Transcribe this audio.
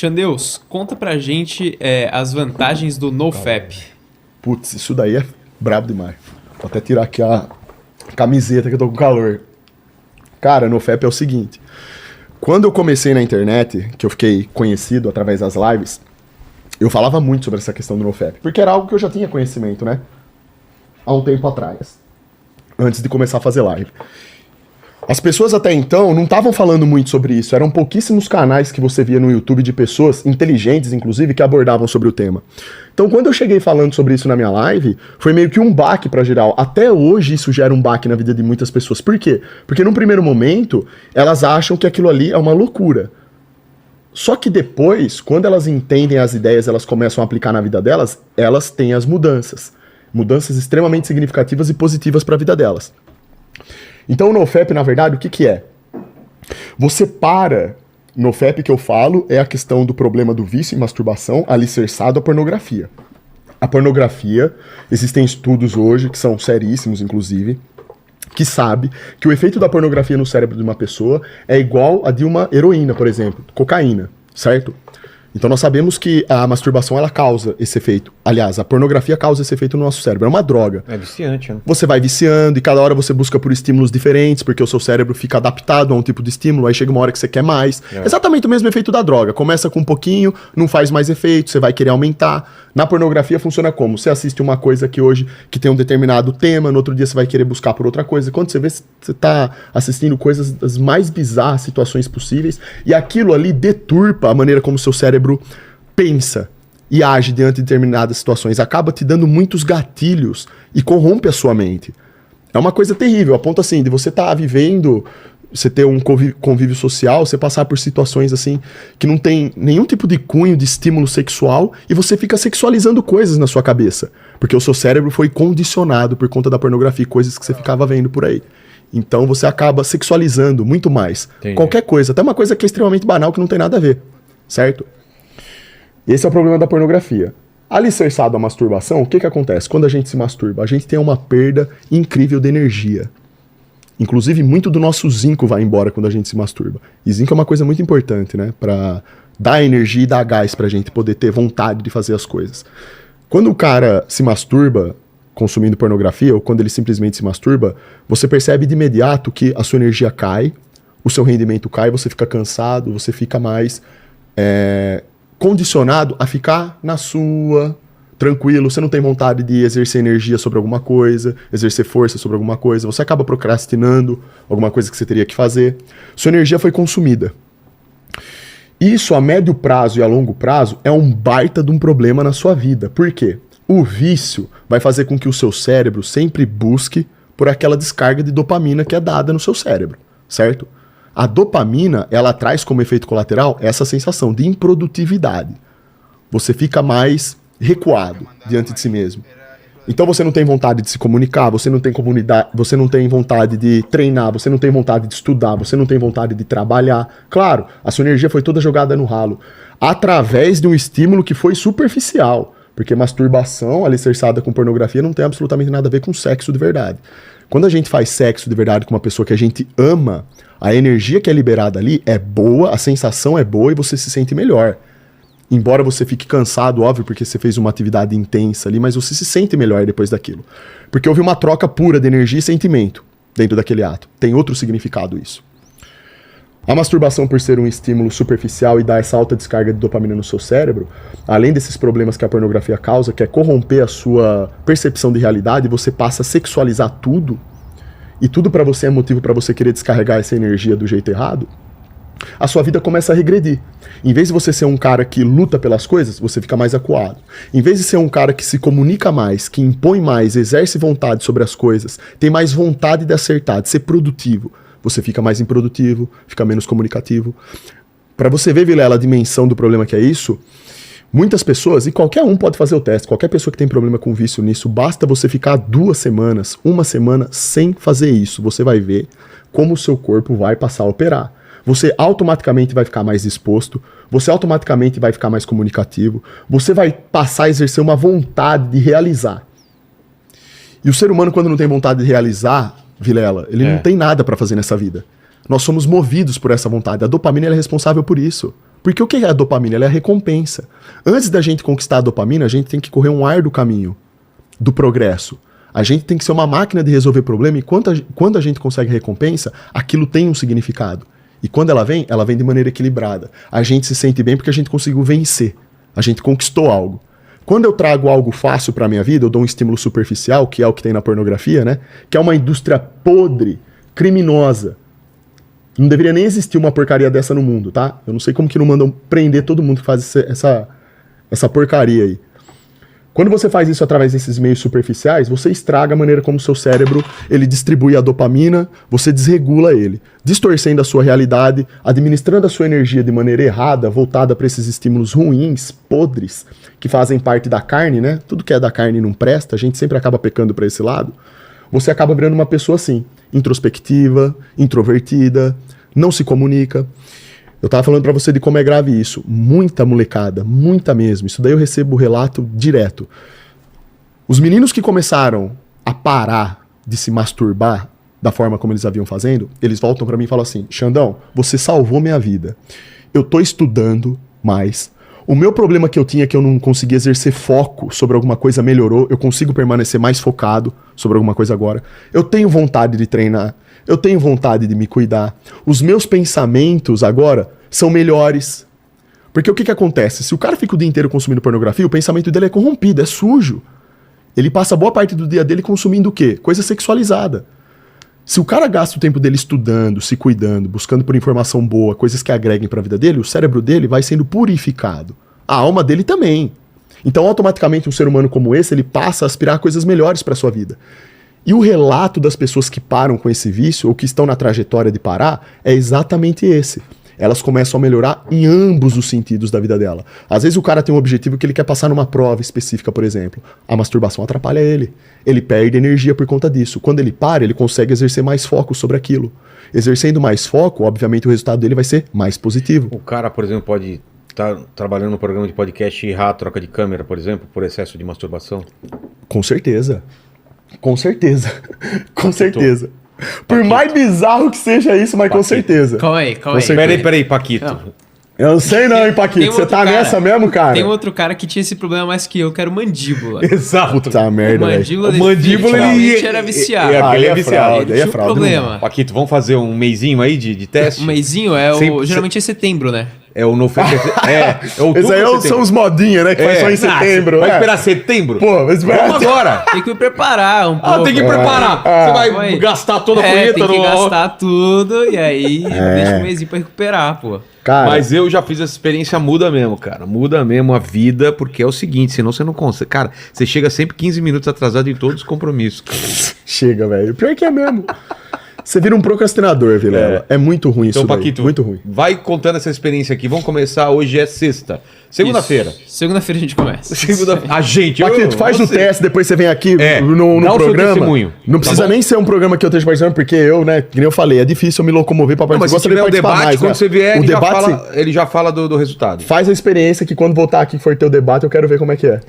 Xandeus, conta pra gente as vantagens do NoFap. Putz, isso daí é brabo demais. Vou até tirar aqui a camiseta que eu tô com calor. Cara, NoFap é o seguinte. Quando eu comecei na internet, que eu fiquei conhecido através das lives, eu falava muito sobre essa questão do NoFap, porque era algo que eu já tinha conhecimento, né? Há um tempo atrás, antes de começar a fazer live. As pessoas até então não estavam falando muito sobre isso, eram pouquíssimos canais que você via no YouTube de pessoas, inteligentes inclusive, que abordavam sobre o tema. Então quando eu cheguei falando sobre isso na minha live, foi meio que um baque pra geral. Até hoje isso gera um baque na vida de muitas pessoas. Por quê? Porque num primeiro momento, elas acham que aquilo ali é uma loucura. Só que depois, quando elas entendem as ideias, elas começam a aplicar na vida delas, elas têm as mudanças. Mudanças extremamente significativas e positivas para a vida delas. Então o NoFap, na verdade, o que que é? Você para... NoFap que eu falo é a questão do problema do vício em masturbação alicerçado à pornografia. A pornografia, existem estudos hoje, que são seríssimos, inclusive, que sabe que o efeito da pornografia no cérebro de uma pessoa é igual a de uma heroína, por exemplo, cocaína, certo? Então nós sabemos que a masturbação ela causa esse efeito. Aliás, a pornografia causa esse efeito no nosso cérebro. É uma droga. É viciante, né? Você vai viciando e cada hora você busca por estímulos diferentes, porque o seu cérebro fica adaptado a um tipo de estímulo, aí chega uma hora que você quer mais. É. Exatamente o mesmo efeito da droga. Começa com um pouquinho, não faz mais efeito, você vai querer aumentar. Na pornografia funciona como? Você assiste uma coisa que hoje que tem um determinado tema, no outro dia você vai querer buscar por outra coisa. Quando você vê, você tá assistindo coisas das mais bizarras situações possíveis, e aquilo ali deturpa a maneira como o seu cérebro pensa e age diante de determinadas situações, acaba te dando muitos gatilhos e corrompe a sua mente. É uma coisa terrível, a ponto assim, de você estar vivendo, você ter um convívio social, você passar por situações assim, que não tem nenhum tipo de cunho de estímulo sexual, e você fica sexualizando coisas na sua cabeça, porque o seu cérebro foi condicionado por conta da pornografia, coisas que você ficava vendo por aí. Então você acaba sexualizando muito mais. Entendi. Qualquer coisa, até uma coisa que é extremamente banal, que não tem nada a ver, certo? Esse é o problema da pornografia. Alicerçado à masturbação, o que acontece? Quando a gente se masturba, a gente tem uma perda incrível de energia. Inclusive, muito do nosso zinco vai embora quando a gente se masturba. E zinco é uma coisa muito importante, né? Pra dar energia e dar gás pra gente poder ter vontade de fazer as coisas. Quando o cara se masturba consumindo pornografia, ou quando ele simplesmente se masturba, você percebe de imediato que a sua energia cai, o seu rendimento cai, você fica cansado, você fica mais... condicionado a ficar na sua, tranquilo, você não tem vontade de exercer energia sobre alguma coisa, exercer força sobre alguma coisa, você acaba procrastinando alguma coisa que você teria que fazer, sua energia foi consumida. Isso a médio prazo e a longo prazo é um baita de um problema na sua vida. Por quê? O vício vai fazer com que o seu cérebro sempre busque por aquela descarga de dopamina que é dada no seu cérebro, certo? A dopamina, ela traz como efeito colateral essa sensação de improdutividade. Você fica mais recuado diante de si mesmo. Então você não tem vontade de se comunicar, você não tem comunidade, você não tem vontade de treinar, você não tem vontade de estudar, você não tem vontade de trabalhar. Claro, a sua energia foi toda jogada no ralo, através de um estímulo que foi superficial, porque masturbação alicerçada com pornografia não tem absolutamente nada a ver com sexo de verdade. Quando a gente faz sexo de verdade com uma pessoa que a gente ama, a energia que é liberada ali é boa, a sensação é boa e você se sente melhor. Embora você fique cansado, óbvio, porque você fez uma atividade intensa ali, mas você se sente melhor depois daquilo. Porque houve uma troca pura de energia e sentimento dentro daquele ato. Tem outro significado isso. A masturbação, por ser um estímulo superficial e dar essa alta descarga de dopamina no seu cérebro, além desses problemas que a pornografia causa, que é corromper a sua percepção de realidade, você passa a sexualizar tudo, e tudo pra você é motivo pra você querer descarregar essa energia do jeito errado, a sua vida começa a regredir. Em vez de você ser um cara que luta pelas coisas, você fica mais acuado. Em vez de ser um cara que se comunica mais, que impõe mais, exerce vontade sobre as coisas, tem mais vontade de acertar, de ser produtivo, você fica mais improdutivo, fica menos comunicativo. Pra você ver, Vilela, a dimensão do problema que é isso, muitas pessoas, e qualquer um pode fazer o teste, qualquer pessoa que tem problema com vício nisso, basta você ficar 2 semanas, 1 semana sem fazer isso, você vai ver como o seu corpo vai passar a operar. Você automaticamente vai ficar mais exposto, você automaticamente vai ficar mais comunicativo, você vai passar a exercer uma vontade de realizar. E o ser humano, quando não tem vontade de realizar, Vilela, ele não tem nada pra fazer nessa vida. Nós somos movidos por essa vontade. A dopamina ela é responsável por isso. Porque o que é a dopamina? Ela é a recompensa. Antes da gente conquistar a dopamina, a gente tem que correr um árduo caminho do progresso. A gente tem que ser uma máquina de resolver problema e quando a gente consegue recompensa, aquilo tem um significado. E quando ela vem de maneira equilibrada. A gente se sente bem porque a gente conseguiu vencer. A gente conquistou algo. Quando eu trago algo fácil pra minha vida, eu dou um estímulo superficial, que é o que tem na pornografia, né? Que é uma indústria podre, criminosa. Não deveria nem existir uma porcaria dessa no mundo, tá? Eu não sei como que não mandam prender todo mundo que faz essa porcaria aí. Quando você faz isso através desses meios superficiais, você estraga a maneira como o seu cérebro ele distribui a dopamina, você desregula ele, distorcendo a sua realidade, administrando a sua energia de maneira errada, voltada para esses estímulos ruins, podres, que fazem parte da carne, né? Tudo que é da carne não presta, a gente sempre acaba pecando para esse lado. Você acaba virando uma pessoa assim, introspectiva, introvertida, não se comunica. Eu tava falando pra você de como é grave isso. Muita molecada, muita mesmo. Isso daí eu recebo relato direto. Os meninos que começaram a parar de se masturbar da forma como eles haviam fazendo, eles voltam pra mim e falam assim: Xandão, você salvou minha vida. Eu tô estudando mais. O meu problema que eu tinha é que eu não conseguia exercer foco sobre alguma coisa, melhorou. Eu consigo permanecer mais focado sobre alguma coisa agora. Eu tenho vontade de treinar. Eu tenho vontade de me cuidar. Os meus pensamentos agora são melhores. Porque o que que acontece? Se o cara fica o dia inteiro consumindo pornografia, o pensamento dele é corrompido, é sujo. Ele passa boa parte do dia dele consumindo o quê? Coisa sexualizada. Se o cara gasta o tempo dele estudando, se cuidando, buscando por informação boa, coisas que agreguem para a vida dele, o cérebro dele vai sendo purificado. A alma dele também. Então, automaticamente, um ser humano como esse, ele passa a aspirar coisas melhores para sua vida. E o relato das pessoas que param com esse vício, ou que estão na trajetória de parar, é exatamente esse. Elas começam a melhorar em ambos os sentidos da vida dela. Às vezes o cara tem um objetivo que ele quer passar numa prova específica, por exemplo. A masturbação atrapalha ele. Ele perde energia por conta disso. Quando ele para, ele consegue exercer mais foco sobre aquilo. Exercendo mais foco, obviamente o resultado dele vai ser mais positivo. O cara, por exemplo, pode estar trabalhando no programa de podcast e errar a troca de câmera, por exemplo, por excesso de masturbação? Com certeza. Com certeza. Com certeza. Por mais bizarro que seja isso, mas com certeza. Calma aí. Peraí, Paquito. Não. Eu não sei não, hein, Paquito. Você tá nessa mesmo, cara? Tem outro cara que tinha esse problema mais que eu, que era o Mandíbula. Exato. Puta merda, velho. O Mandíbula ele era viciado. Ele é viciado. Ele tinha um problema. Paquito, vamos fazer um meizinho aí de teste? Um meizinho geralmente é setembro, né? É o novo. Outubro. Esse aí são os modinha, né? Que faz só em setembro. Vai esperar setembro? Pô, mas vamos agora. Tem que me preparar um pouco. Tem que preparar. Você vai gastar toda a punheta tem que gastar tudo e aí deixa um mêsinho pra recuperar, pô. Cara, mas eu já fiz essa experiência, muda mesmo, cara. Muda mesmo a vida, porque é o seguinte, senão você não consegue. Cara, você chega sempre 15 minutos atrasado em todos os compromissos, cara. Chega, velho. Pior que é mesmo. Você vira um procrastinador, Vilela. É muito ruim então, isso Paquito, muito ruim. Vai contando essa experiência aqui. Vamos começar, hoje é sexta. Segunda-feira. Segunda-feira a gente começa. A gente, Paquito, faz o teste, depois você vem aqui no dá o seu programa. testemunho. Não precisa nem ser um programa que eu esteja participando, porque eu, né, que nem eu falei, é difícil eu me locomover pra participar. Mas se tiver o debate, mais, quando né? você vier, o debate, ele já fala do resultado. Faz a experiência que quando voltar aqui e for ter o debate, eu quero ver como é que é.